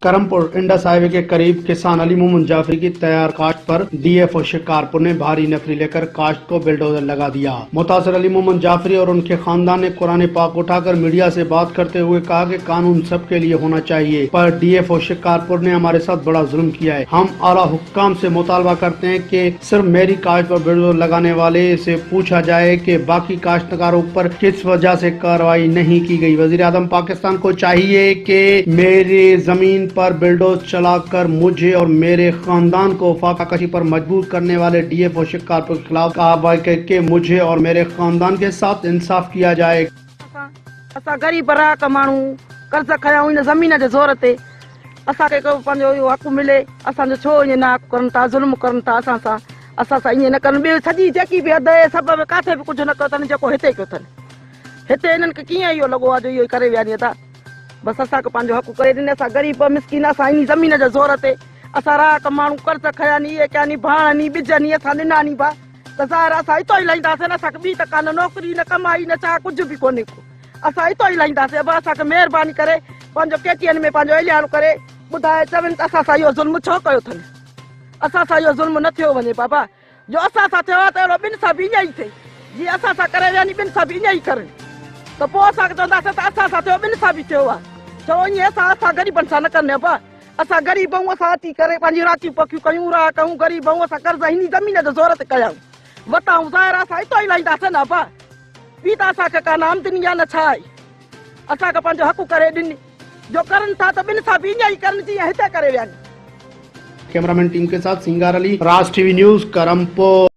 Karampur Indus highway के करीब किसान अली मोहम्मद जाफरी की तैयार काश्त पर डीएफओ शिकारपुर ने भारी नफरी लेकर काश्त को बिल्डोजर लगा दिया। मुतासर अली मोहम्मद जाफरी और उनके खानदान ने कुरान पाक उठाकर मीडिया से बात करते हुए कहा कि कानून सबके लिए होना चाहिए, पर डीएफओ शिकारपुर ने हमारे साथ बड़ा जुल्म किया है। हम आला हुक्काम से मुतालबा करते हैं कि सिर्फ मेरी काश्त पर बिल्डोजर लगाने वाले से पूछा जाए कि बाकी काश्तकारों पर किस वजह से कार्रवाई नहीं की गई। वजीर आजम पाकिस्तान को चाहिए कि मेरी जमीन पर बिल्डोज चलाकर मुझे और मेरे खानदान को फाका कशी पर मजबूर करने वाले डीएफओ शिकारपुर के खिलाफ कार्रवाई करके मुझे और मेरे खानदान के साथ इंसाफ किया जाए। असा गरीब राक मानू कर्ज खयाऊं इन जमीन जे जोर ते असा के पंजो हक मिले असांजो छो इन ना करन था जुल्म करन था असा सा इन न करन बे सजी जेकी भी हद सब काथे भी कुछ न करन जेको हिते कयो थन हिते इनन के किया यो लगो आ जो यो करे वियानी था बस असा के पंजो हक करे दिन असा गरीब मिस्किन असा इन जमीन जे जोर ते असा राक मानू कर्ज खयानी ये क्यानी भाणी बिजनी असा निनानी बा त ज़ाहिर असा इतो ही लाइंदासे न असा बी त कान नौकरी न कमाई न चा कुछ भी कोने को असा इतो ही लाइंदासे अब असा के मेहरबानी करे पंजो केटीएन में पंजो एलियान करे बुधाए चवन असा सा यो जुल्म छो कयो थन असा सा यो जुल्म न थियो वने बाबा जो असा सा थियो त रो बिन सब इया ही थे जी असा सा करे यानी बिन सब इया ही करन तो पो असा के चंदासे त असा सा थियो बिन सब थियो आ छो इन असा गरीबन सा न करने बा असा गरीब असा अची करे पंजी राती पकियूं कयूं रा कहूं गरीब असा कर्ज हिनी जमीन जो ज़रूरत कयाऊं वताऊं ज़ाहिर असा इतो ही लाइंदासे न बा बी त असा के का नाम दुनिया न छाई असा के पंजो हक करे दिन जो करन था तो बिन सब इया ही करन जी हिते करे वियानी। कैमरामैन टीम के साथ सिंगार अली, राज टीवी न्यूज, करमपुर।